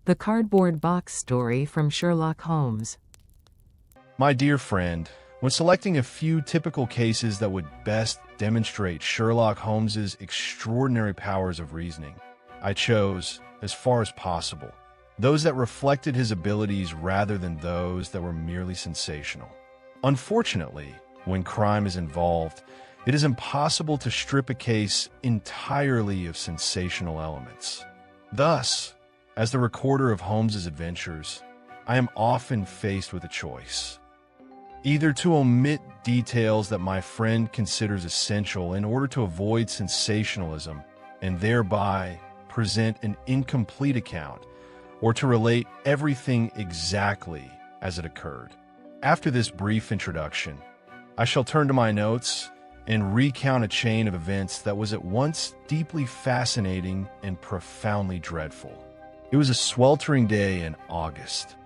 The Cardboard Box Story from Sherlock Holmes. My dear friend, when selecting a few typical cases that would best demonstrate Sherlock Holmes's extraordinary powers of reasoning, I chose, as far as possible, those that reflected his abilities rather than those that were merely sensational. Unfortunately, when crime is involved, it is impossible to strip a case entirely of sensational elements. Thus, as the recorder of Holmes's adventures, I am often faced with a choice. Either to omit details that my friend considers essential in order to avoid sensationalism and thereby present an incomplete account, or to relate everything exactly as it occurred. After this brief introduction, I shall turn to my notes and recount a chain of events that was at once deeply fascinating and profoundly dreadful. It was a sweltering day in August.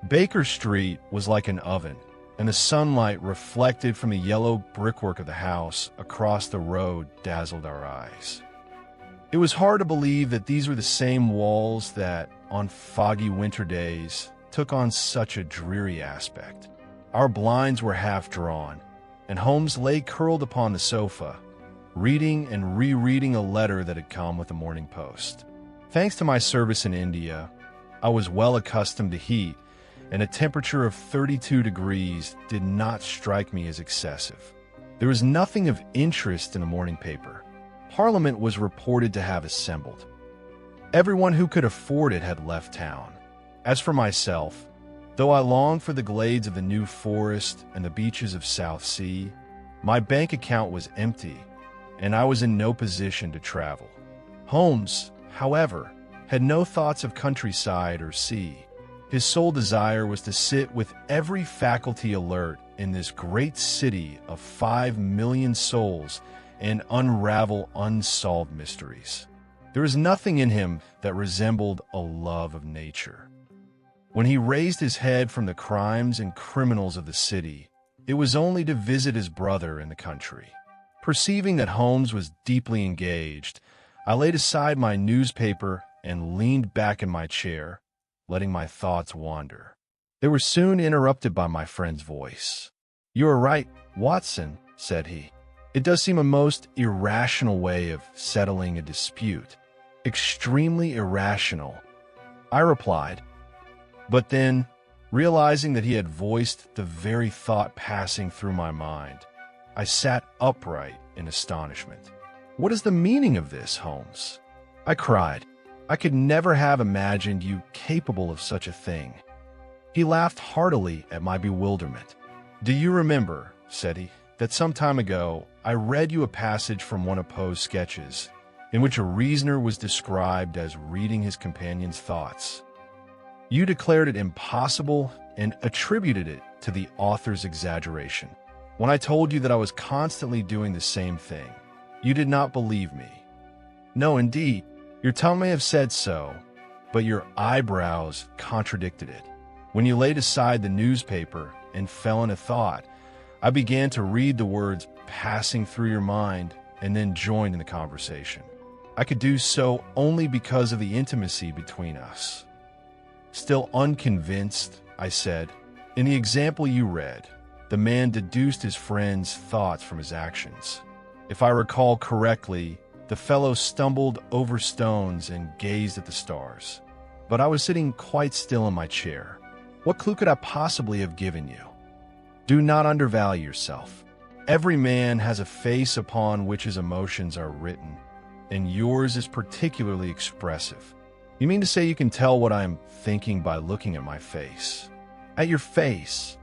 Baker Street was like an oven, and the sunlight reflected from the yellow brickwork of the house across the road dazzled our eyes. It was hard to believe that these were the same walls that, on foggy winter days, took on such a dreary aspect. Our blinds were half drawn, and Holmes lay curled upon the sofa, reading and rereading a letter that had come with the Morning Post. Thanks to my service in India, I was well accustomed to heat, and a temperature of 32 degrees did not strike me as excessive. There was nothing of interest in the morning paper. Parliament was reported to have assembled. Everyone who could afford it had left town. As for myself, though I longed for the glades of the New Forest and the beaches of South Sea, my bank account was empty, and I was in no position to travel. Holmes, however, had no thoughts of countryside or sea. His sole desire was to sit with every faculty alert in this great city of 5 million souls and unravel unsolved mysteries. There was nothing in him that resembled a love of nature. When he raised his head from the crimes and criminals of the city, it was only to visit his brother in the country. Perceiving that Holmes was deeply engaged, I laid aside my newspaper and leaned back in my chair, letting my thoughts wander. They were soon interrupted by my friend's voice. "You are right, Watson," said he. "It does seem a most irrational way of settling a dispute. Extremely irrational," I replied. But then, realizing that he had voiced the very thought passing through my mind, I sat upright in astonishment. "What is the meaning of this, Holmes?" I cried. "I could never have imagined you capable of such a thing." He laughed heartily at my bewilderment. "Do you remember," said he, "that some time ago I read you a passage from one of Poe's sketches, in which a reasoner was described as reading his companion's thoughts? You declared it impossible and attributed it to the author's exaggeration. When I told you that I was constantly doing the same thing, you did not believe me. No, indeed, your tongue may have said so, but your eyebrows contradicted it. When you laid aside the newspaper and fell into thought, I began to read the words passing through your mind and then joined in the conversation. I could do so only because of the intimacy between us." Still unconvinced, I said, "In the example you read, the man deduced his friend's thoughts from his actions. If I recall correctly, the fellow stumbled over stones and gazed at the stars. But I was sitting quite still in my chair. What clue could I possibly have given you? Do not undervalue yourself. Every man has a face upon which his emotions are written, and yours is particularly expressive. You mean to say you can tell what I am thinking by looking at my face? At your face,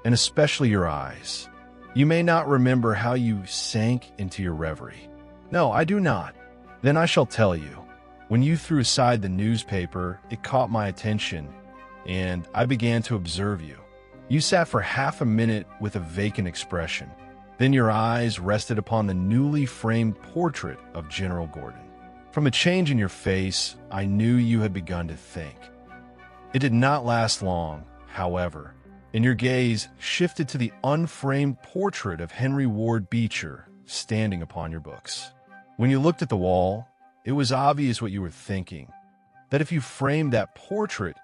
and especially your eyes. You may not remember how you sank into your reverie. No, I do not. Then I shall tell you. When you threw aside the newspaper, it caught my attention, and I began to observe you. You sat for half a minute with a vacant expression. Then your eyes rested upon the newly framed portrait of General Gordon. From a change in your face, I knew you had begun to think. It did not last long, however, and your gaze shifted to the unframed portrait of Henry Ward Beecher standing upon your books. When you looked at the wall, it was obvious what you were thinking. that if you framed that portrait,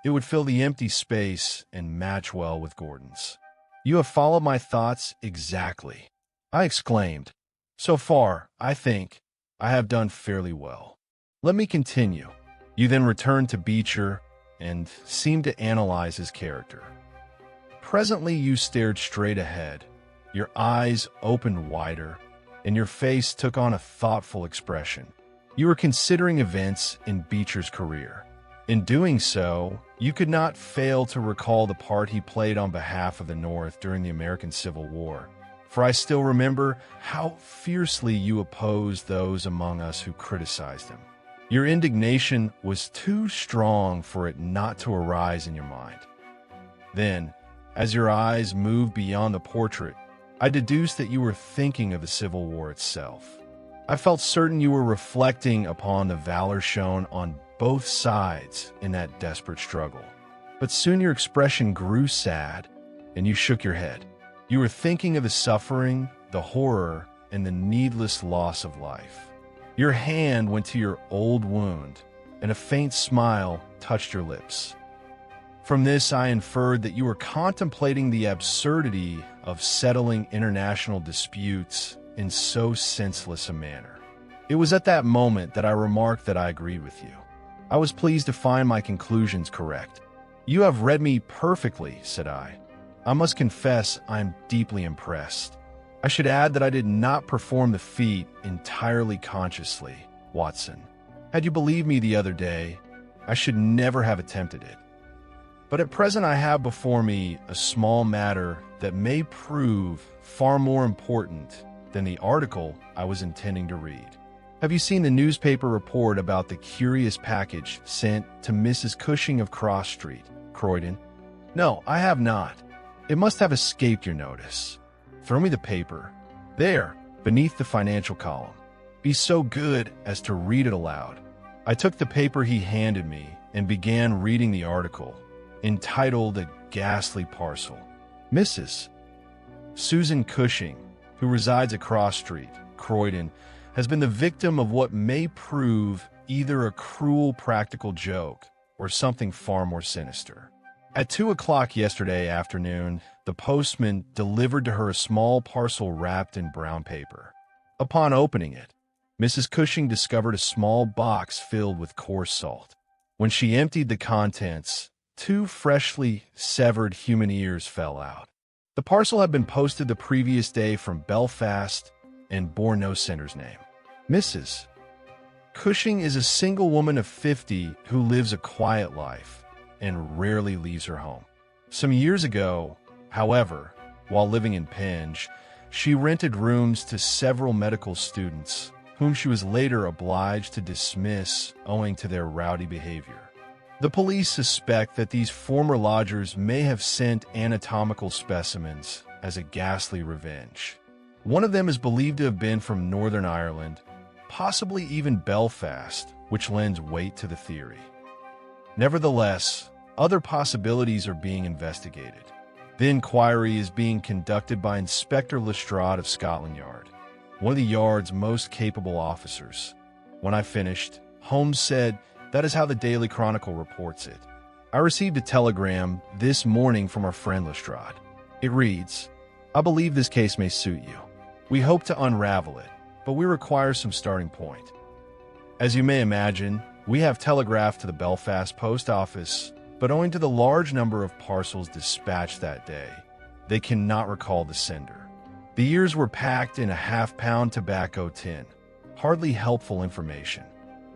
it would fill the empty space and match well with Gordon's. You have followed my thoughts exactly, I exclaimed. So far, I think I have done fairly well. Let me continue. You then returned to Beecher and seemed to analyze his character. Presently, you stared straight ahead. Your eyes opened wider, and your face took on a thoughtful expression. You were considering events in Beecher's career. In doing so, you could not fail to recall the part he played on behalf of the North during the American Civil War, for I still remember how fiercely you opposed those among us who criticized him. Your indignation was too strong for it not to arise in your mind. Then, as your eyes moved beyond the portrait, I deduced that you were thinking of the Civil War itself. I felt certain you were reflecting upon the valor shown on both sides in that desperate struggle. But soon your expression grew sad, and you shook your head. You were thinking of the suffering, the horror, and the needless loss of life. Your hand went to your old wound, and a faint smile touched your lips. From this, I inferred that you were contemplating the absurdity of settling international disputes in so senseless a manner. It was at that moment that I remarked that I agreed with you. I was pleased to find my conclusions correct. You have read me perfectly, said I. I must confess I am deeply impressed. I should add that I did not perform the feat entirely consciously, Watson. Had you believed me the other day, I should never have attempted it. But at present I have before me a small matter that may prove far more important than the article I was intending to read. Have you seen the newspaper report about the curious package sent to Mrs. Cushing of Cross Street, Croydon? No, I have not. It must have escaped your notice. Throw me the paper. There, beneath the financial column. Be so good as to read it aloud. I took the paper he handed me and began reading the article, entitled A Ghastly Parcel. Mrs. Susan Cushing, who resides across street, Croydon, has been the victim of what may prove either a cruel practical joke or something far more sinister. At 2 o'clock yesterday afternoon, the postman delivered to her a small parcel wrapped in brown paper. Upon opening it, Mrs. Cushing discovered a small box filled with coarse salt. When she emptied the contents, 2 freshly severed human ears fell out. The parcel had been posted the previous day from Belfast and bore no sender's name. Mrs. Cushing is a single woman of 50 who lives a quiet life and rarely leaves her home. Some years ago, however, while living in Penge, she rented rooms to several medical students, whom she was later obliged to dismiss owing to their rowdy behavior. The police suspect that these former lodgers may have sent anatomical specimens as a ghastly revenge. One of them is believed to have been from Northern Ireland, possibly even Belfast, which lends weight to the theory. Nevertheless, other possibilities are being investigated. The inquiry is being conducted by Inspector Lestrade of Scotland Yard, one of the Yard's most capable officers. When I finished, Holmes said, "That is how the Daily Chronicle reports it. I received a telegram this morning from our friend Lestrade. It reads, 'I believe this case may suit you. We hope to unravel it, but we require some starting point. As you may imagine, we have telegraphed to the Belfast post office, but owing to the large number of parcels dispatched that day, they cannot recall the sender. The ears were packed in a half-pound tobacco tin. Hardly helpful information.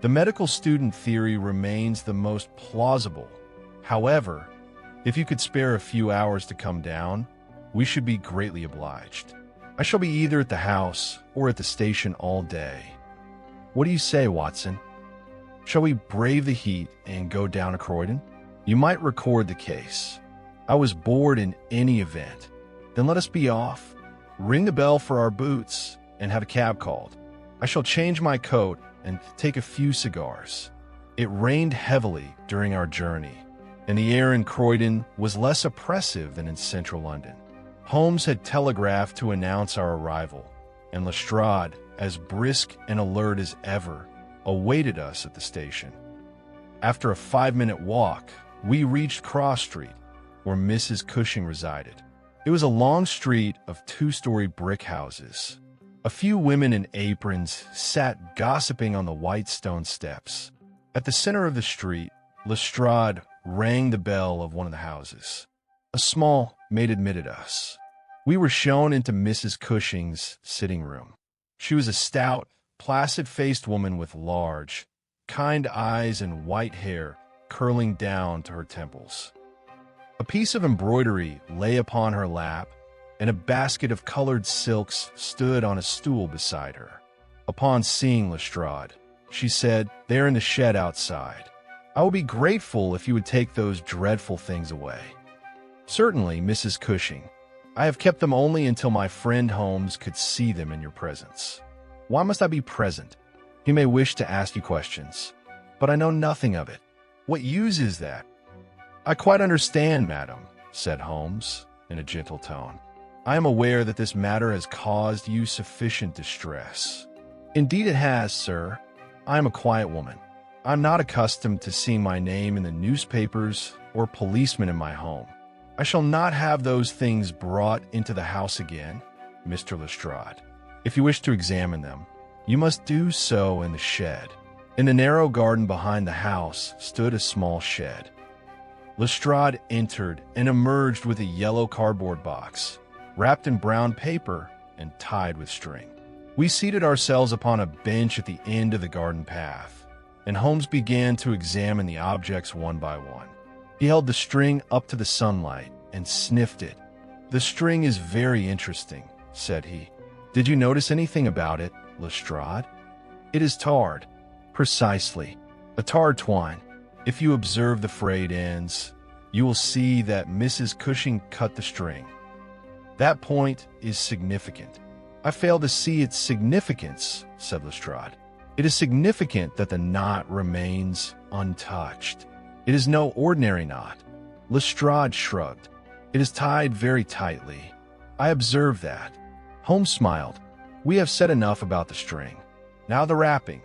The medical student theory remains the most plausible. However, if you could spare a few hours to come down, we should be greatly obliged. I shall be either at the house or at the station all day. What do you say, Watson? Shall we brave the heat and go down to Croydon? You might record the case. I was bored in any event. Then let us be off. Ring the bell for our boots and have a cab called. I shall change my coat and take a few cigars. It rained heavily during our journey, and the air in Croydon was less oppressive than in central London. Holmes had telegraphed to announce our arrival, and Lestrade, as brisk and alert as ever, awaited us at the station. After a 5-minute walk, we reached Cross Street, where Mrs. Cushing resided. It was a long street of 2-story brick houses. A few women in aprons sat gossiping on the white stone steps. At the center of the street, Lestrade rang the bell of one of the houses. A small maid admitted us. We were shown into Mrs. Cushing's sitting room. She was a stout, placid-faced woman with large, kind eyes and white hair curling down to her temples. A piece of embroidery lay upon her lap, and a basket of colored silks stood on a stool beside her. Upon seeing Lestrade, she said, "They're in the shed outside. I will be grateful if you would take those dreadful things away." "Certainly, Mrs. Cushing. I have kept them only until my friend Holmes could see them in your presence." "Why must I be present? He may wish to ask you questions." "But I know nothing of it. What use is that?" "I quite understand, madam," said Holmes in a gentle tone. "I am aware that this matter has caused you sufficient distress." "Indeed it has, sir. I am a quiet woman. I am not accustomed to seeing my name in the newspapers or policemen in my home. I shall not have those things brought into the house again, Mr. Lestrade. If you wish to examine them, you must do so in the shed." In the narrow garden behind the house stood a small shed. Lestrade entered and emerged with a yellow cardboard box, wrapped in brown paper and tied with string. We seated ourselves upon a bench at the end of the garden path, and Holmes began to examine the objects one by one. He held the string up to the sunlight and sniffed it. "The string is very interesting," said he. "Did you notice anything about it, Lestrade?" "It is tarred." "Precisely. A tarred twine. If you observe the frayed ends, you will see that Mrs. Cushing cut the string. That point is significant." "I fail to see its significance," said Lestrade. "It is significant that the knot remains untouched. It is no ordinary knot." Lestrade shrugged. "It is tied very tightly. I observe that." Holmes smiled. "We have said enough about the string. Now the wrapping.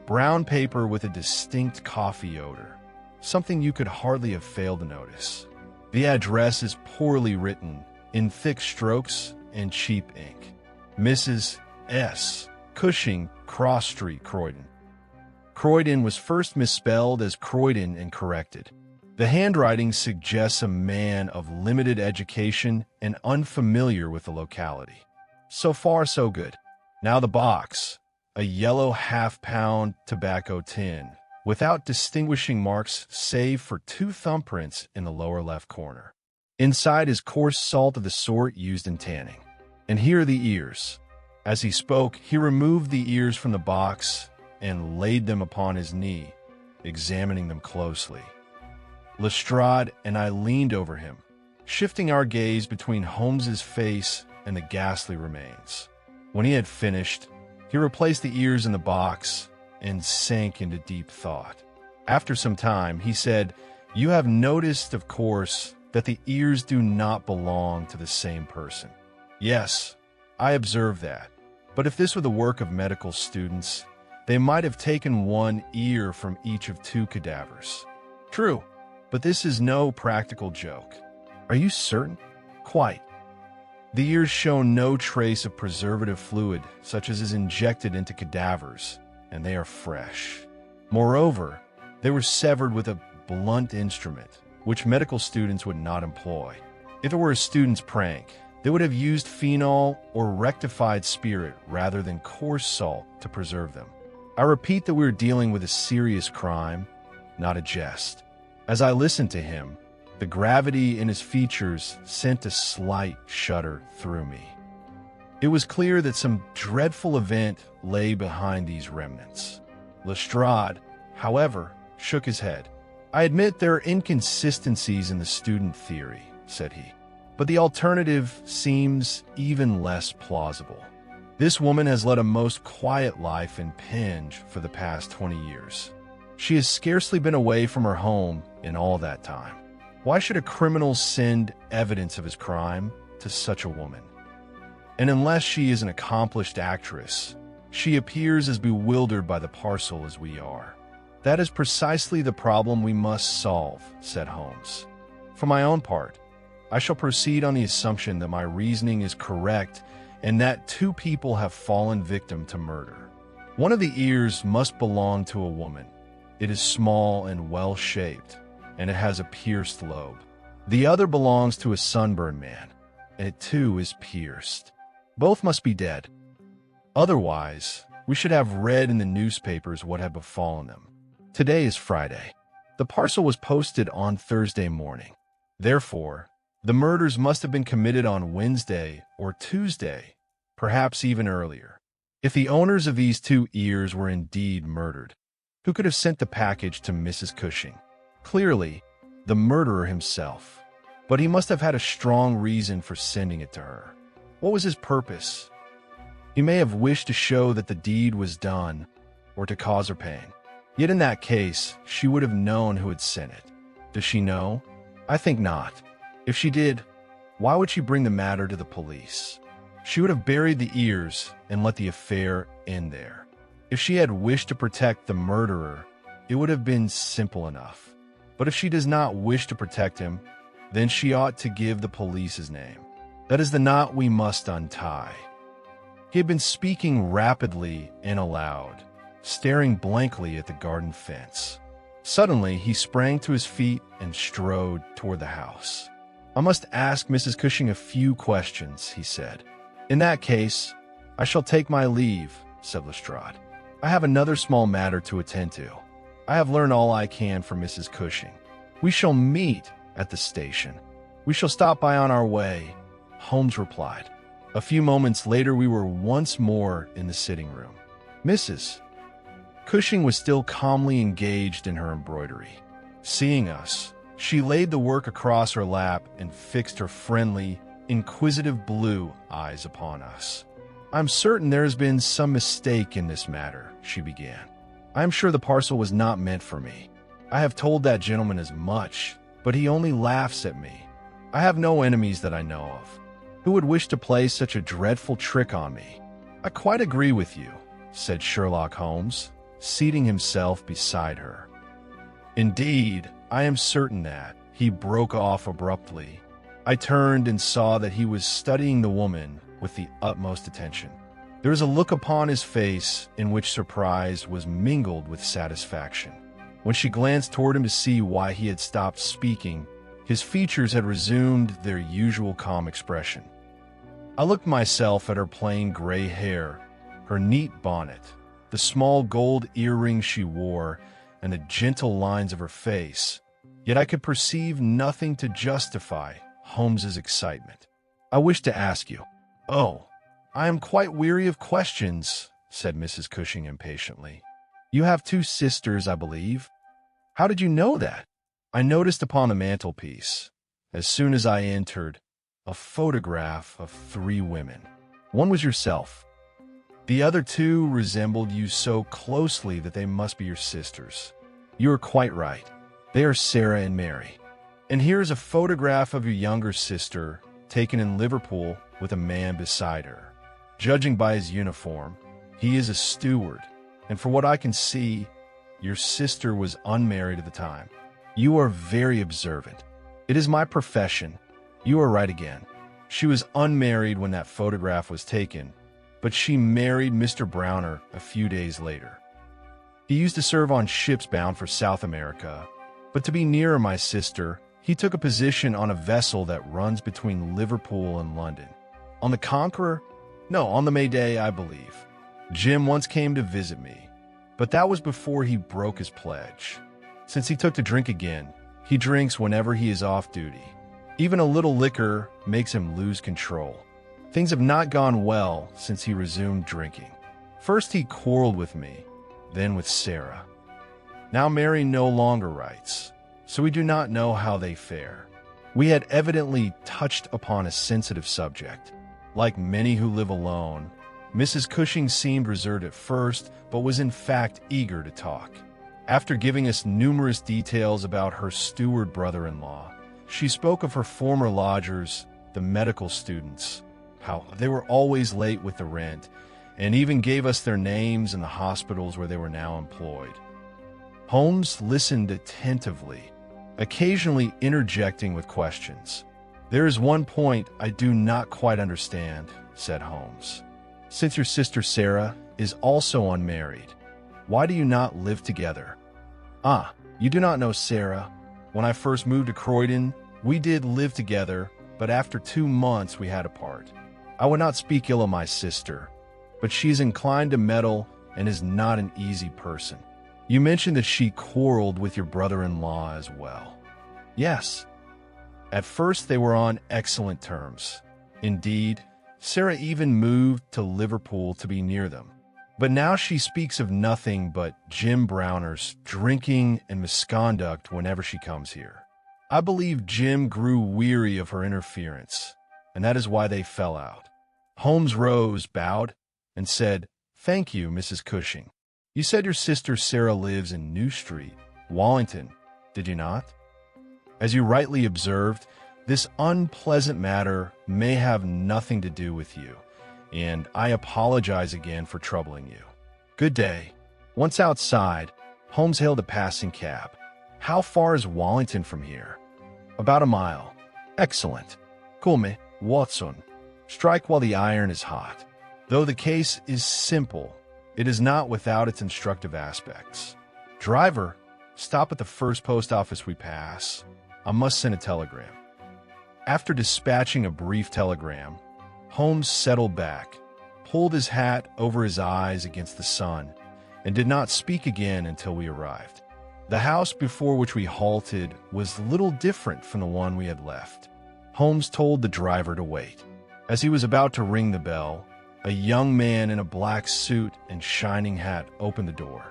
Brown paper with a distinct coffee odor, something you could hardly have failed to notice. The address is poorly written, in thick strokes and cheap ink. Mrs. S. Cushing, Cross Street, Croydon. Croydon was first misspelled as Croydon and corrected. The handwriting suggests a man of limited education and unfamiliar with the locality. So far, so good. Now the box. A yellow half-pound tobacco tin, without distinguishing marks save for 2 thumbprints in the lower left corner. Inside is coarse salt of the sort used in tanning. And here are the ears. As he spoke, he removed the ears from the box and laid them upon his knee, examining them closely. Lestrade and I leaned over him, shifting our gaze between Holmes's face and the ghastly remains. When he had finished, he replaced the ears in the box and sank into deep thought. After some time, he said, "You have noticed, of course, that the ears do not belong to the same person." "Yes, I observed that. But if this were the work of medical students, they might have taken 1 ear from each of 2 cadavers." "True, but this is no practical joke." "Are you certain?" "Quite. The ears show no trace of preservative fluid such as is injected into cadavers, and they are fresh. Moreover, they were severed with a blunt instrument, which medical students would not employ. If it were a student's prank, they would have used phenol or rectified spirit rather than coarse salt to preserve them. I repeat that we are dealing with a serious crime, not a jest." As I listened to him, the gravity in his features sent a slight shudder through me. It was clear that some dreadful event lay behind these remnants. Lestrade, however, shook his head. "I admit there are inconsistencies in the student theory," said he, "but the alternative seems even less plausible. This woman has led a most quiet life in Penge for the past 20 years. She has scarcely been away from her home in all that time. Why should a criminal send evidence of his crime to such a woman? And unless she is an accomplished actress, she appears as bewildered by the parcel as we are. That is precisely the problem we must solve, said Holmes. For my own part, I shall proceed on the assumption that my reasoning is correct and that two people have fallen victim to murder. One of the ears must belong to a woman. It is small and well-shaped, and it has a pierced lobe. The other belongs to a sunburned man, and it too is pierced. Both must be dead. Otherwise, we should have read in the newspapers what had befallen them. Today is Friday. The parcel was posted on Thursday morning. Therefore, the murders must have been committed on Wednesday or Tuesday, perhaps even earlier. If the owners of these two ears were indeed murdered, who could have sent the package to Mrs. Cushing? Clearly, the murderer himself. But he must have had a strong reason for sending it to her. What was his purpose? He may have wished to show that the deed was done, or to cause her pain. Yet in that case, she would have known who had sent it. Does she know? I think not. If she did, why would she bring the matter to the police? She would have buried the ears and let the affair end there. If she had wished to protect the murderer, it would have been simple enough. But if she does not wish to protect him, then she ought to give the police his name. That is the knot we must untie. He had been speaking rapidly and aloud, staring blankly at the garden fence. Suddenly, he sprang to his feet and strode toward the house. I must ask Mrs. Cushing a few questions, he said. In that case, I shall take my leave, said Lestrade. I have another small matter to attend to. I have learned all I can from Mrs. Cushing. We shall meet at the station. We shall stop by on our way, Holmes replied. A few moments later, we were once more in the sitting room. Mrs. Cushing was still calmly engaged in her embroidery. Seeing us, she laid the work across her lap and fixed her friendly, inquisitive blue eyes upon us. I'm certain there has been some mistake in this matter, she began. I am sure the parcel was not meant for me. I have told that gentleman as much, but he only laughs at me. I have no enemies that I know of. Who would wish to play such a dreadful trick on me? I quite agree with you, said Sherlock Holmes, seating himself beside her. Indeed, I am certain that, he broke off abruptly. I turned and saw that he was studying the woman with the utmost attention. There was a look upon his face in which surprise was mingled with satisfaction. When she glanced toward him to see why he had stopped speaking, his features had resumed their usual calm expression. I looked myself at her plain gray hair, her neat bonnet, the small gold earrings she wore, and the gentle lines of her face, yet I could perceive nothing to justify Holmes's excitement. I wish to ask you. Oh, I am quite weary of questions, said Mrs. Cushing impatiently. You have two sisters, I believe. How did you know that? I noticed upon the mantelpiece, as soon as I entered, a photograph of 3 women. One was yourself. The other 2 resembled you so closely that they must be your sisters. You are quite right. They are Sarah and Mary. And here is a photograph of your younger sister, taken in Liverpool with a man beside her. Judging by his uniform, he is a steward, and for what I can see, your sister was unmarried at the time. You are very observant. It is my profession. You are right again. She was unmarried when that photograph was taken, but she married Mr. Browner a few days later. He used to serve on ships bound for South America, but to be nearer my sister, he took a position on a vessel that runs between Liverpool and London. On the Conqueror? No, on the Mayday, I believe. Jim once came to visit me, but that was before he broke his pledge. Since he took to drink again, he drinks whenever he is off duty. Even a little liquor makes him lose control. Things have not gone well since he resumed drinking. First he quarreled with me, then with Sarah. Now Mary no longer writes, so we do not know how they fare. We had evidently touched upon a sensitive subject. Like many who live alone, Mrs. Cushing seemed reserved at first, but was in fact eager to talk. After giving us numerous details about her steward brother-in-law, she spoke of her former lodgers, the medical students, how they were always late with the rent, and even gave us their names and the hospitals where they were now employed. Holmes listened attentively, occasionally interjecting with questions. "There is one point I do not quite understand," said Holmes. "Since your sister Sarah is also unmarried, why do you not live together?" "Ah, you do not know Sarah. When I first moved to Croydon, we did live together, but after 2 months we had to part. I would not speak ill of my sister, but she is inclined to meddle and is not an easy person. You mentioned that she quarreled with your brother-in-law as well." "Yes. At first they were on excellent terms. Indeed, Sarah even moved to Liverpool to be near them. But now she speaks of nothing but Jim Browners, drinking and misconduct whenever she comes here. I believe Jim grew weary of her interference, and that is why they fell out." Holmes rose, bowed, and said, "Thank you, Mrs. Cushing. You said your sister Sarah lives in New Street, Wallington, did you not? As you rightly observed, this unpleasant matter may have nothing to do with you, and I apologize again for troubling you. Good day." Once outside, Holmes hailed a passing cab. "How far is Wallington from here?" "About a mile." "Excellent. Come, Watson. Strike while the iron is hot. Though the case is simple, it is not without its instructive aspects. Driver, stop at the first post office we pass. I must send a telegram." After dispatching a brief telegram, Holmes settled back, pulled his hat over his eyes against the sun, and did not speak again until we arrived. The house before which we halted was little different from the one we had left. Holmes told the driver to wait. As he was about to ring the bell, a young man in a black suit and shining hat opened the door.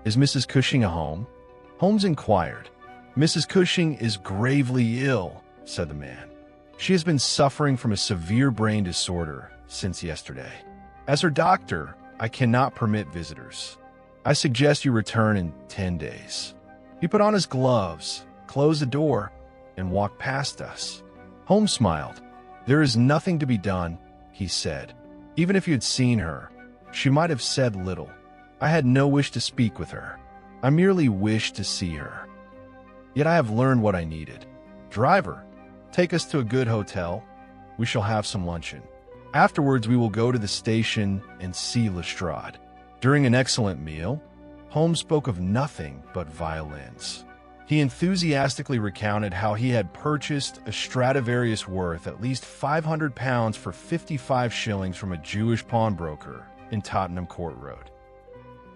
"Is Mrs. Cushing at home?" Holmes inquired. "Mrs. Cushing is gravely ill," said the man. "She has been suffering from a severe brain disorder since yesterday. As her doctor, I cannot permit visitors. I suggest you return in 10 days. He put on his gloves, closed the door, and walked past us. Holmes smiled. "There is nothing to be done," he said. "Even if you had seen her, she might have said little. I had no wish to speak with her. I merely wished to see her. Yet I have learned what I needed. Driver, take us to a good hotel. We shall have some luncheon. Afterwards, we will go to the station and see Lestrade." During an excellent meal, Holmes spoke of nothing but violins. He enthusiastically recounted how he had purchased a Stradivarius worth at least £500 for 55 shillings from a Jewish pawnbroker in Tottenham Court Road.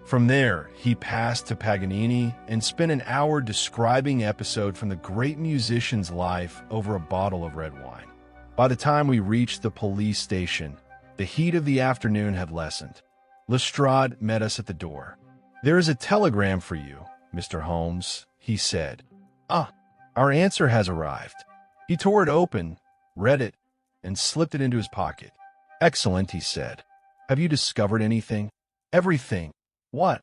From there, he passed to Paganini and spent an hour describing episode from the great musician's life over a bottle of red wine. By the time we reached the police station, the heat of the afternoon had lessened. Lestrade met us at the door. "There is a telegram for you, Mr. Holmes," he said. "Ah, our answer has arrived." He tore it open, read it, and slipped it into his pocket. "Excellent," he said. "Have you discovered anything?" "Everything." "What?"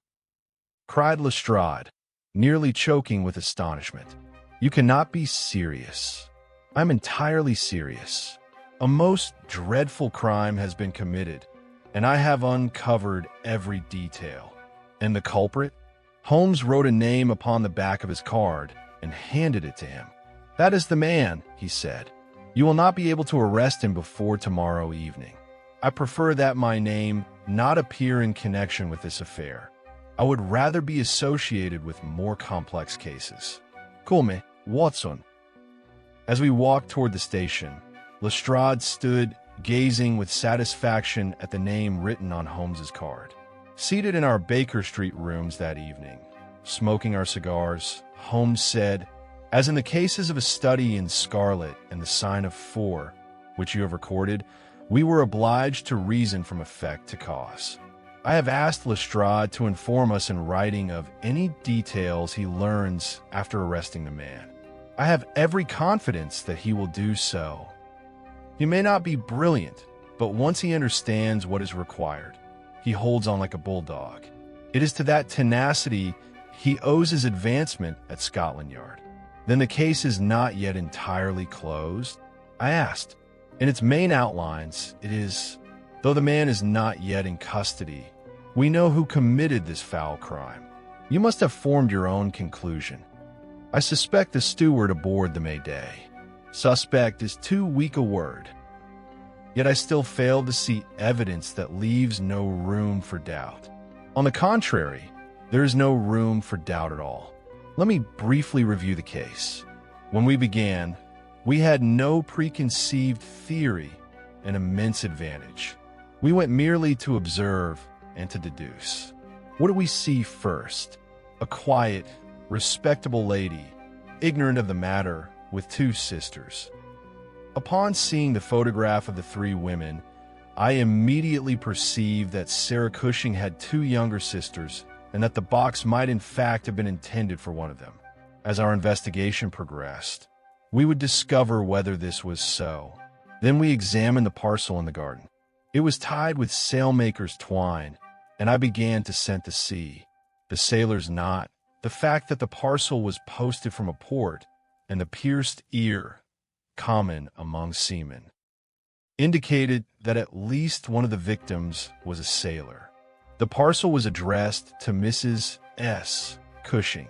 cried Lestrade, nearly choking with astonishment. "You cannot be serious." "I'm entirely serious. A most dreadful crime has been committed, and I have uncovered every detail." "And the culprit?" Holmes wrote a name upon the back of his card and handed it to him. "That is the man," he said. "You will not be able to arrest him before tomorrow evening. I prefer that my name not appear in connection with this affair. I would rather be associated with more complex cases. Come, Watson." As we walked toward the station, Lestrade stood gazing with satisfaction at the name written on Holmes's card. Seated in our Baker Street rooms that evening, smoking our cigars, Holmes said, "As in the cases of a study in scarlet and the sign of 4, which you have recorded, we were obliged to reason from effect to cause. I have asked Lestrade to inform us in writing of any details he learns after arresting the man. I have every confidence that he will do so. He may not be brilliant, but once he understands what is required, he holds on like a bulldog. It is to that tenacity he owes his advancement at Scotland Yard." "Then the case is not yet entirely closed?" I asked. "In its main outlines, it is Though the man is not yet in custody, we know who committed this foul crime. You must have formed your own conclusion. I suspect the steward aboard the Mayday. Suspect is too weak a word. Yet I still fail to see evidence that leaves no room for doubt. On the contrary, there is no room for doubt at all. Let me briefly review the case. When we began, we had no preconceived theory, an immense advantage. We went merely to observe and to deduce. What do we see first? A quiet, respectable lady, ignorant of the matter, with two sisters. Upon seeing the photograph of the three women, I immediately perceived that Sarah Cushing had two younger sisters and that the box might in fact have been intended for one of them. As our investigation progressed, we would discover whether this was so. Then we examined the parcel in the garden. It was tied with sailmaker's twine, and I began to scent the sea, the sailor's knot, the fact that the parcel was posted from a port, and the pierced ear, common among seamen, indicated that at least one of the victims was a sailor. The parcel was addressed to Mrs. S. Cushing.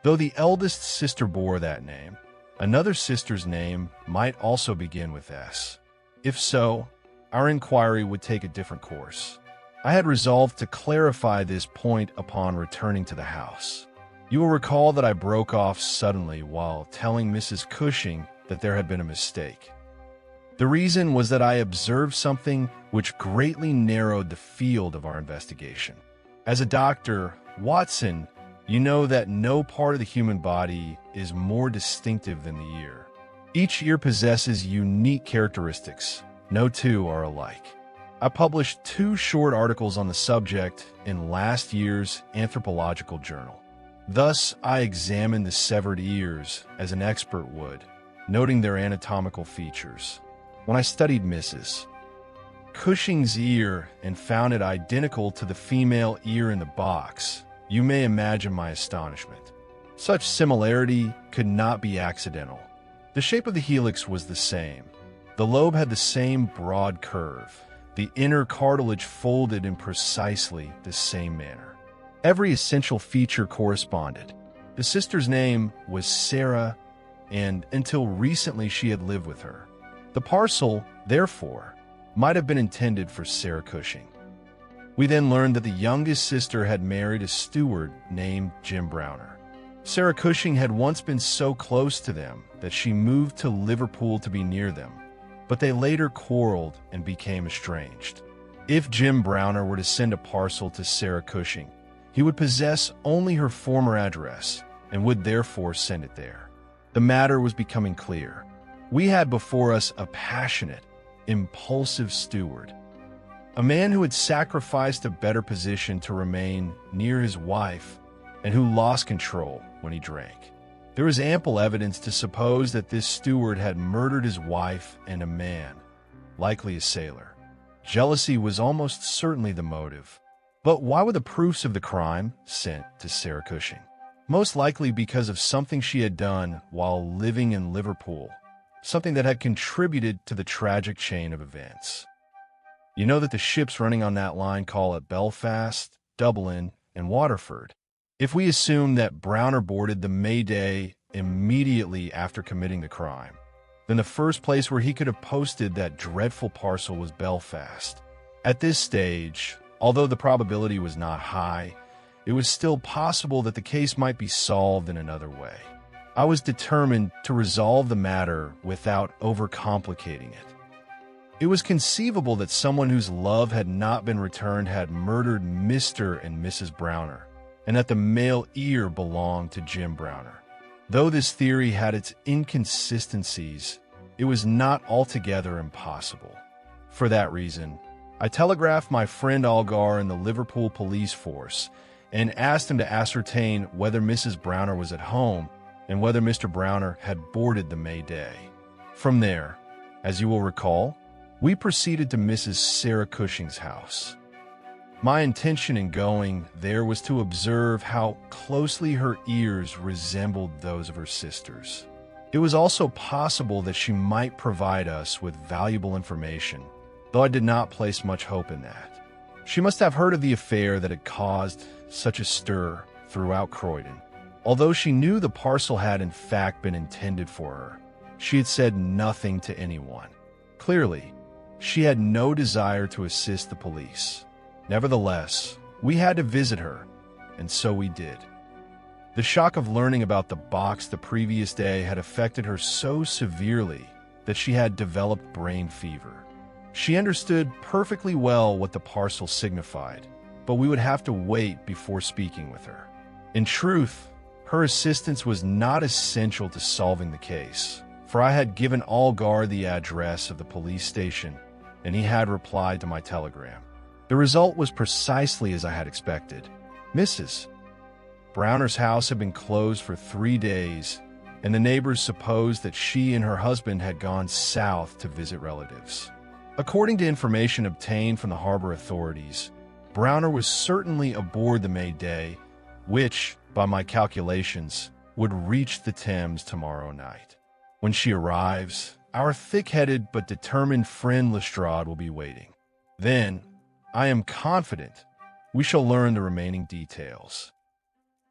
Though the eldest sister bore that name, another sister's name might also begin with S. If so, our inquiry would take a different course. I had resolved to clarify this point upon returning to the house. You will recall that I broke off suddenly while telling Mrs. Cushing that there had been a mistake. The reason was that I observed something which greatly narrowed the field of our investigation. As a doctor, Watson, you know that no part of the human body is more distinctive than the ear. Each ear possesses unique characteristics. No two are alike. I published 2 short articles on the subject in last year's anthropological journal. Thus, I examined the severed ears as an expert would, noting their anatomical features. When I studied Mrs. Cushing's ear and found it identical to the female ear in the box, you may imagine my astonishment. Such similarity could not be accidental. The shape of the helix was the same. The lobe had the same broad curve. The inner cartilage folded in precisely the same manner. Every essential feature corresponded. The sister's name was Sarah, and until recently she had lived with her. The parcel, therefore, might have been intended for Sarah Cushing. We then learned that the youngest sister had married a steward named Jim Browner. Sarah Cushing had once been so close to them that she moved to Liverpool to be near them, but they later quarreled and became estranged. If Jim Browner were to send a parcel to Sarah Cushing, he would possess only her former address and would therefore send it there. The matter was becoming clear. We had before us a passionate, impulsive steward, a man who had sacrificed a better position to remain near his wife and who lost control when he drank. There was ample evidence to suppose that this steward had murdered his wife and a man, likely a sailor. Jealousy was almost certainly the motive. But why were the proofs of the crime sent to Sarah Cushing? Most likely because of something she had done while living in Liverpool, something that had contributed to the tragic chain of events. You know that the ships running on that line call at Belfast, Dublin, and Waterford. If we assume that Browner boarded the Mayday immediately after committing the crime, then the first place where he could have posted that dreadful parcel was Belfast. At this stage, although the probability was not high, it was still possible that the case might be solved in another way. I was determined to resolve the matter without overcomplicating it. It was conceivable that someone whose love had not been returned had murdered Mr. and Mrs. Browner, and that the male ear belonged to Jim Browner. Though this theory had its inconsistencies, it was not altogether impossible. For that reason, I telegraphed my friend Algar in the Liverpool police force and asked him to ascertain whether Mrs. Browner was at home and whether Mr. Browner had boarded the Mayday. From there, as you will recall, we proceeded to Mrs. Sarah Cushing's house. My intention in going there was to observe how closely her ears resembled those of her sisters. It was also possible that she might provide us with valuable information though I did not place much hope in that. She must have heard of the affair that had caused such a stir throughout Croydon. Although she knew the parcel had in fact been intended for her, she had said nothing to anyone. Clearly, she had no desire to assist the police. Nevertheless, we had to visit her, and so we did. The shock of learning about the box the previous day had affected her so severely that she had developed brain fever. She understood perfectly well what the parcel signified, but we would have to wait before speaking with her. In truth, her assistance was not essential to solving the case, for I had given Algar the address of the police station, and he had replied to my telegram. The result was precisely as I had expected. Mrs. Browner's house had been closed for 3 days, and the neighbors supposed that she and her husband had gone south to visit relatives. According to information obtained from the harbor authorities, Browner was certainly aboard the Mayday, which, by my calculations, would reach the Thames tomorrow night. When she arrives, our thick-headed but determined friend Lestrade will be waiting. Then, I am confident, we shall learn the remaining details.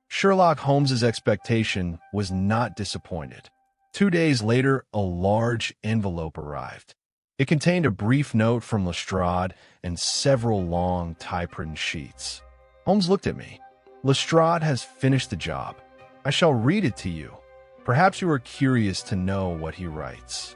Sherlock Holmes's expectation was not disappointed. 2 days later, a large envelope arrived. It contained a brief note from Lestrade and several long typewritten sheets. Holmes looked at me. Lestrade has finished the job. I shall read it to you. Perhaps you are curious to know what he writes.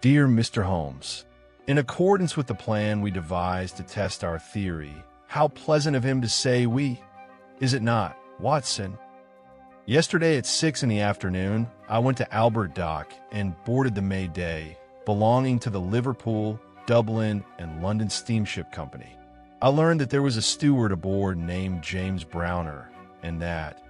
Dear Mr. Holmes, in accordance with the plan we devised to test our theory, how pleasant of him to say we, is it not, Watson? Yesterday at 6 in the afternoon, I went to Albert Dock and boarded the Mayday, belonging to the Liverpool, Dublin, and London Steamship Company. I learned that there was a steward aboard named James Browner, and that,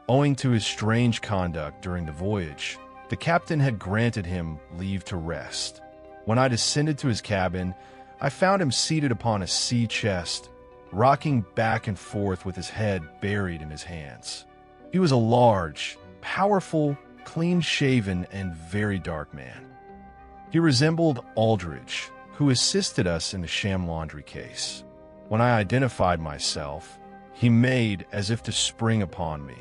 owing to his strange conduct during the voyage, the captain had granted him leave to rest. When I descended to his cabin, I found him seated upon a sea chest, rocking back and forth with his head buried in his hands. He was a large, powerful, clean-shaven, and very dark man. He resembled Aldridge, who assisted us in the sham laundry case. When I identified myself, he made as if to spring upon me.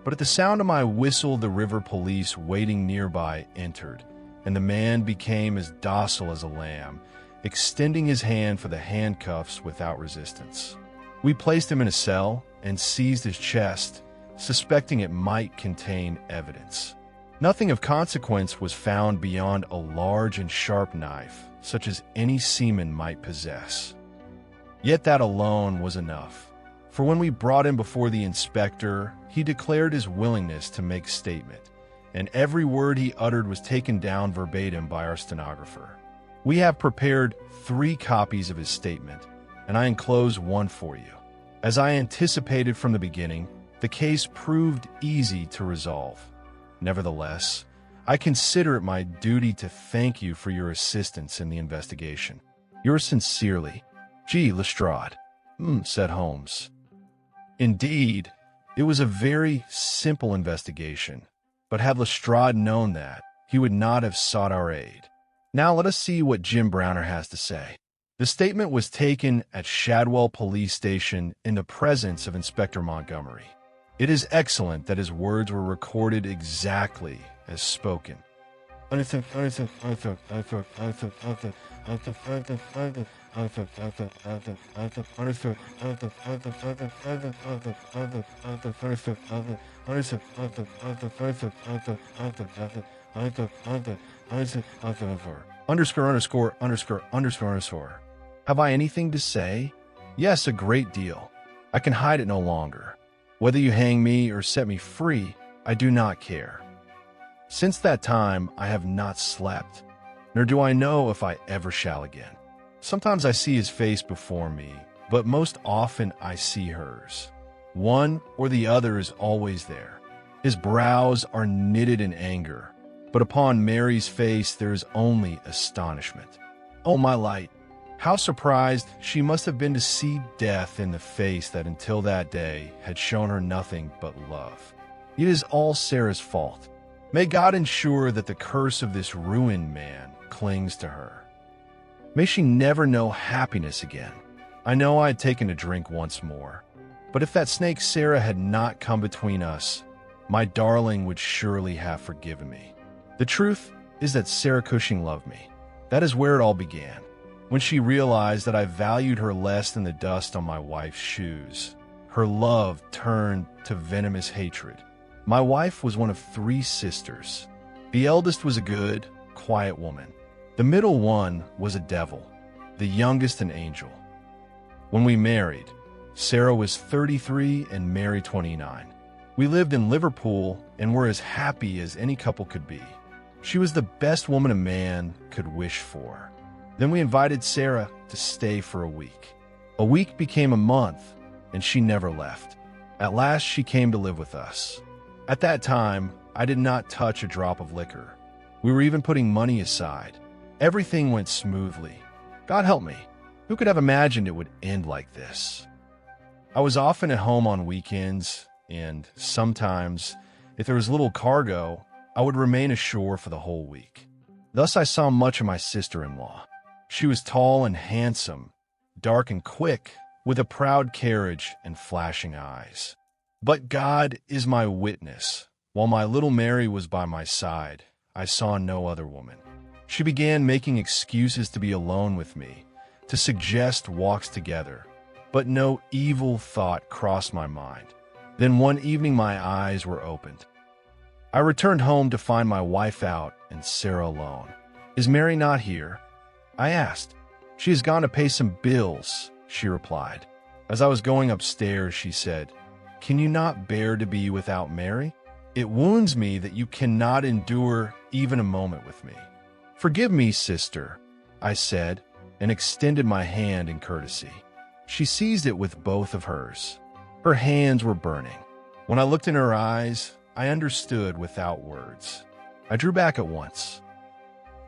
But at the sound of my whistle, the river police waiting nearby entered, and the man became as docile as a lamb, extending his hand for the handcuffs without resistance. We placed him in a cell and seized his chest, suspecting it might contain evidence. Nothing of consequence was found beyond a large and sharp knife, such as any seaman might possess. Yet that alone was enough, for when we brought him before the inspector, he declared his willingness to make statement, and every word he uttered was taken down verbatim by our stenographer. We have prepared 3 copies of his statement, and I enclose one for you. As I anticipated from the beginning, the case proved easy to resolve. Nevertheless, I consider it my duty to thank you for your assistance in the investigation. Yours sincerely, G. Lestrade, said Holmes. Indeed, it was a very simple investigation, but had Lestrade known that, he would not have sought our aid. Now let us see what Jim Browner has to say. The statement was taken at Shadwell Police Station in the presence of Inspector Montgomery. It is excellent that his words were recorded exactly as spoken. Have I anything to say? Yes, a great deal. I can hide it no longer. Whether you hang me or set me free, I do not care. Since that time, I have not slept, nor do I know if I ever shall again. Sometimes I see his face before me, but most often I see hers. One or the other is always there. His brows are knitted in anger, But upon Mary's face there is only astonishment. Oh, my light! How surprised she must have been to see death in the face that until that day had shown her nothing but love. It is all Sarah's fault. May God ensure that the curse of this ruined man clings to her. May she never know happiness again. I know I had taken a drink once more, but if that snake Sarah had not come between us, my darling would surely have forgiven me. The truth is that Sarah Cushing loved me. That is where it all began. When she realized that I valued her less than the dust on my wife's shoes, her love turned to venomous hatred. My wife was one of 3 sisters. The eldest was a good, quiet woman. The middle one was a devil, the youngest an angel. When we married, Sarah was 33 and Mary 29. We lived in Liverpool and were as happy as any couple could be. She was the best woman a man could wish for. Then we invited Sarah to stay for a week. A week became a month, and she never left. At last, she came to live with us. At that time, I did not touch a drop of liquor. We were even putting money aside. Everything went smoothly. God help me. Who could have imagined it would end like this? I was often at home on weekends, and sometimes, if there was little cargo, I would remain ashore for the whole week. Thus I saw much of my sister-in-law. She was tall and handsome, dark and quick, with a proud carriage and flashing eyes. But God is my witness. While my little Mary was by my side, I saw no other woman. She began making excuses to be alone with me, to suggest walks together, but no evil thought crossed my mind. Then one evening my eyes were opened. I returned home to find my wife out and Sarah alone. "Is Mary not here?" I asked. "She has gone to pay some bills," she replied. As I was going upstairs, she said, "Can you not bear to be without Mary? It wounds me that you cannot endure even a moment with me." "Forgive me, sister," I said, and extended my hand in courtesy. She seized it with both of hers. Her hands were burning. When I looked in her eyes, I understood without words. I drew back at once.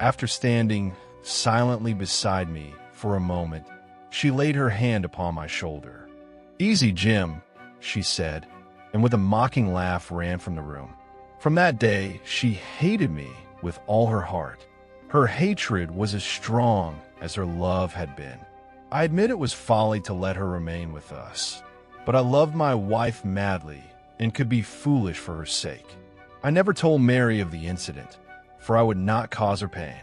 After standing silently beside me for a moment, she laid her hand upon my shoulder. "Easy, Jim," she said, and with a mocking laugh ran from the room. From that day, she hated me with all her heart. Her hatred was as strong as her love had been. I admit it was folly to let her remain with us, but I loved my wife madly and could be foolish for her sake. I never told Mary of the incident, for I would not cause her pain.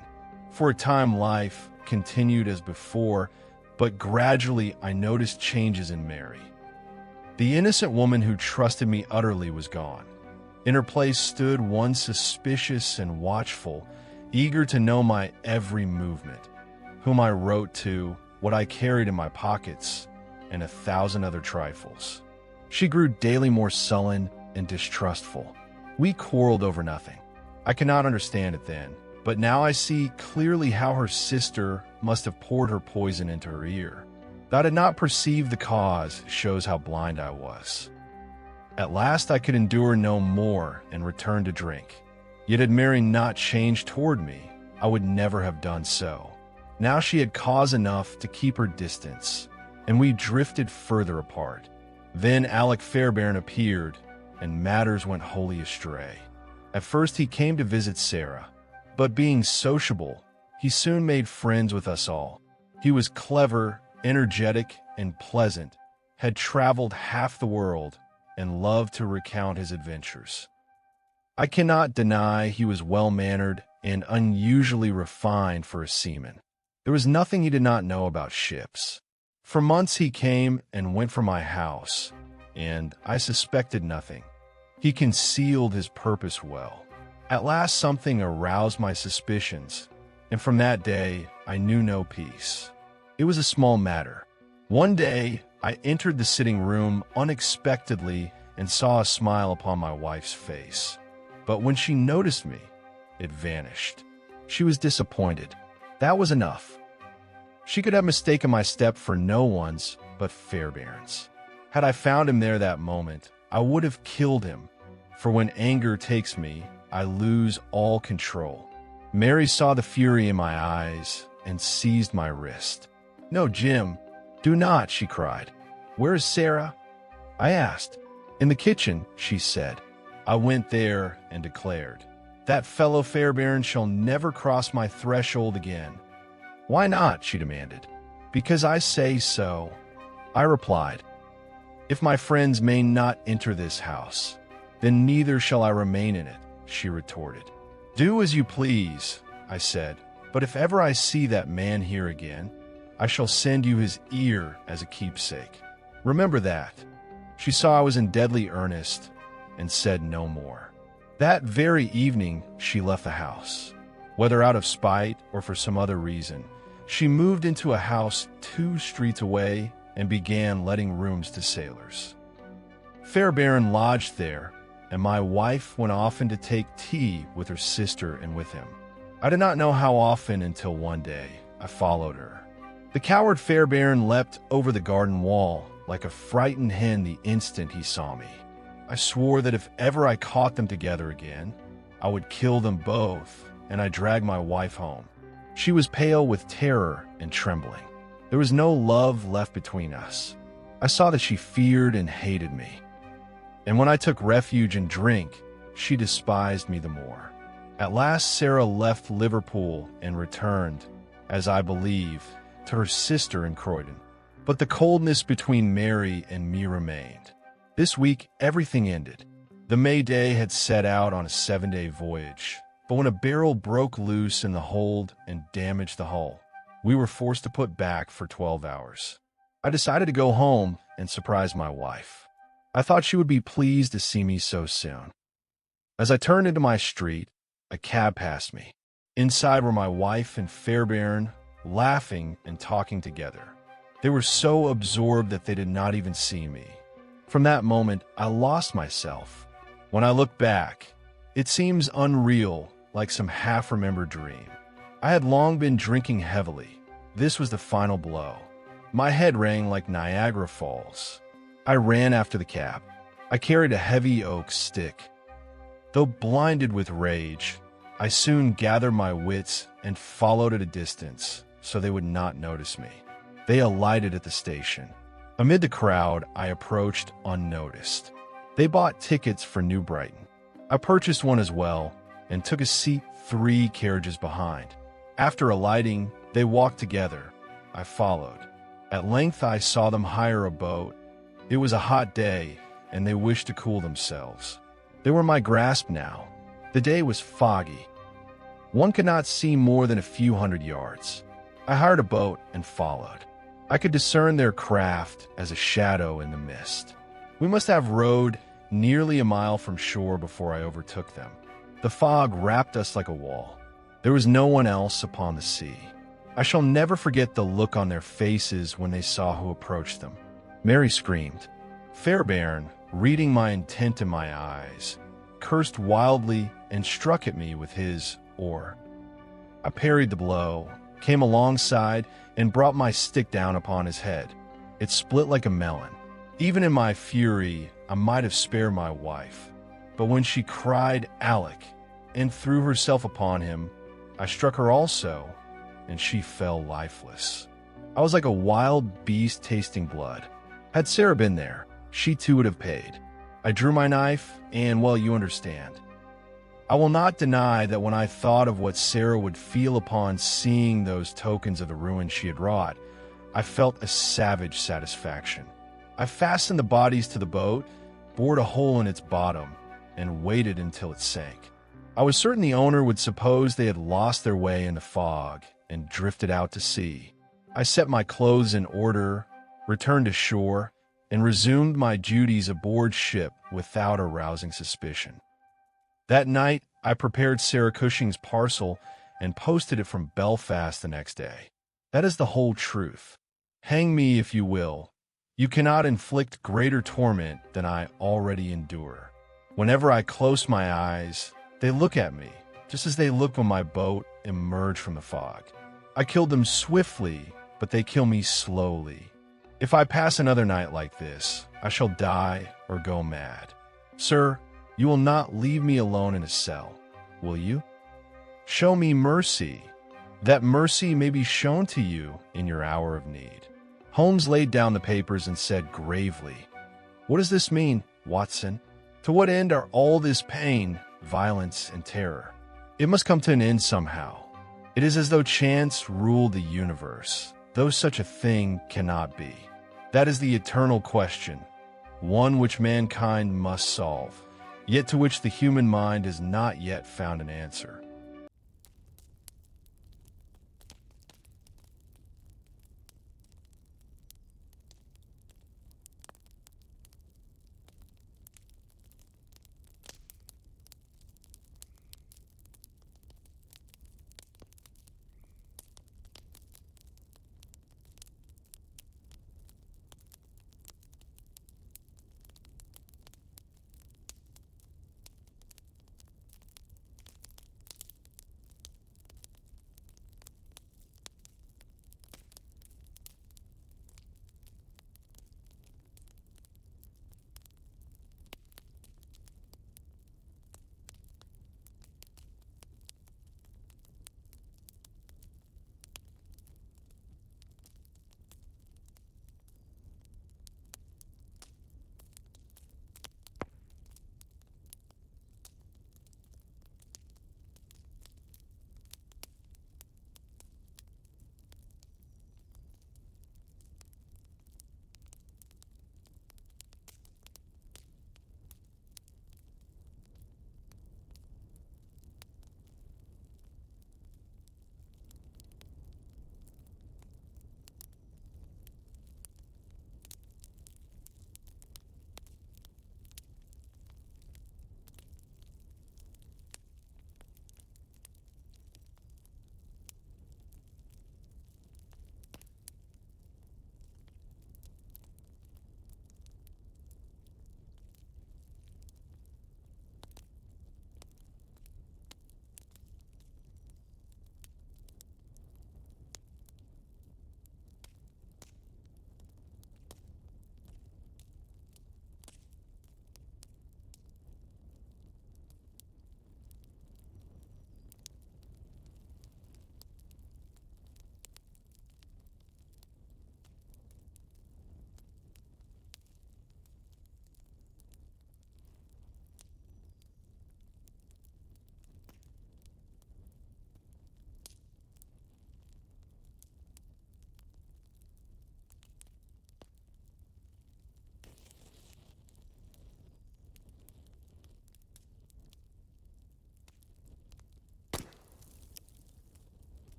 For a time, life continued as before, but gradually I noticed changes in Mary. The innocent woman who trusted me utterly was gone. In her place stood one suspicious and watchful, eager to know my every movement, whom I wrote to, what I carried in my pockets, and 1,000 other trifles. She grew daily more sullen and distrustful. We quarreled over nothing. I could not understand it then, but now I see clearly how her sister must have poured her poison into her ear. That I did not perceive the cause shows how blind I was. At last I could endure no more and returned to drink. Yet had Mary not changed toward me, I would never have done so. Now she had cause enough to keep her distance, and we drifted further apart. Then Alec Fairbairn appeared, and matters went wholly astray. At first he came to visit Sarah, but being sociable, he soon made friends with us all. He was clever, energetic, and pleasant, had traveled half the world, and loved to recount his adventures. I cannot deny he was well-mannered and unusually refined for a seaman. There was nothing he did not know about ships. For months he came and went from my house, and I suspected nothing. He concealed his purpose well. At last something aroused my suspicions, and from that day I knew no peace. It was a small matter. One day I entered the sitting room unexpectedly and saw a smile upon my wife's face. But when she noticed me, it vanished. She was disappointed. That was enough. She could have mistaken my step for no one's but Fairbairn's. Had I found him there that moment, I would have killed him, for when anger takes me, I lose all control. Mary saw the fury in my eyes and seized my wrist. "No, Jim, do not," she cried. "Where is Sarah?" I asked. "In the kitchen," she said. I went there and declared, "That fellow Fairbairn shall never cross my threshold again." "Why not?" she demanded. "Because I say so," I replied. "If my friends may not enter this house, then neither shall I remain in it," she retorted. "Do as you please," I said, "but if ever I see that man here again, I shall send you his ear as a keepsake. Remember that." She saw I was in deadly earnest and said no more. That very evening, she left the house. Whether out of spite or for some other reason, she moved into a house 2 streets away and began letting rooms to sailors. Fairbairn lodged there, and my wife went often to take tea with her sister and with him. I did not know how often until one day I followed her. The coward Fairbairn leapt over the garden wall like a frightened hen the instant he saw me. I swore that if ever I caught them together again, I would kill them both, and I dragged my wife home. She was pale with terror and trembling. There was no love left between us. I saw that she feared and hated me. And when I took refuge in drink, she despised me the more. At last Sarah left Liverpool and returned, as I believe, to her sister in Croydon. But the coldness between Mary and me remained. This week, everything ended. The May Day had set out on a 7-day voyage, but when a barrel broke loose in the hold and damaged the hull, we were forced to put back for 12 hours. I decided to go home and surprise my wife. I thought she would be pleased to see me so soon. As I turned into my street, a cab passed me. Inside were my wife and Fairbairn, laughing and talking together. They were so absorbed that they did not even see me. From that moment, I lost myself. When I look back, it seems unreal, like some half-remembered dream. I had long been drinking heavily. This was the final blow. My head rang like Niagara Falls. I ran after the cab. I carried a heavy oak stick. Though blinded with rage, I soon gathered my wits and followed at a distance so they would not notice me. They alighted at the station. Amid the crowd, I approached unnoticed. They bought tickets for New Brighton. I purchased one as well and took a seat 3 carriages behind. After alighting, they walked together. I followed. At length, I saw them hire a boat. It was a hot day, and they wished to cool themselves. They were in my grasp now. The day was foggy. One could not see more than a few hundred yards. I hired a boat and followed. I could discern their craft as a shadow in the mist. We must have rowed nearly a mile from shore before I overtook them. The fog wrapped us like a wall. There was no one else upon the sea. I shall never forget the look on their faces when they saw who approached them. Mary screamed. Fairbairn, reading my intent in my eyes, cursed wildly and struck at me with his oar. I parried the blow, came alongside, and brought my stick down upon his head. It split like a melon. Even in my fury, I might have spared my wife. But when she cried, "Alec," and threw herself upon him, I struck her also, and she fell lifeless. I was like a wild beast tasting blood. Had Sarah been there, she too would have paid. I drew my knife, and, well, you understand. I will not deny that when I thought of what Sarah would feel upon seeing those tokens of the ruin she had wrought, I felt a savage satisfaction. I fastened the bodies to the boat, bored a hole in its bottom, and waited until it sank. I was certain the owner would suppose they had lost their way in the fog and drifted out to sea. I set my clothes in order, returned to shore, and resumed my duties aboard ship without arousing suspicion. That night, I prepared Sarah Cushing's parcel and posted it from Belfast the next day. That is the whole truth. Hang me if you will. You cannot inflict greater torment than I already endure. Whenever I close my eyes, they look at me, just as they looked when my boat emerged from the fog. I killed them swiftly, but they kill me slowly. If I pass another night like this, I shall die or go mad. Sir, you will not leave me alone in a cell. will you? Show me mercy, that mercy may be shown to you in your hour of need." Holmes laid down the papers and said gravely, "What does this mean, Watson? To what end are all this pain, violence, and terror? It must come to an end somehow. It is as though chance ruled the universe, though such a thing cannot be. That is the eternal question, one which mankind must solve, yet to which the human mind has not yet found an answer."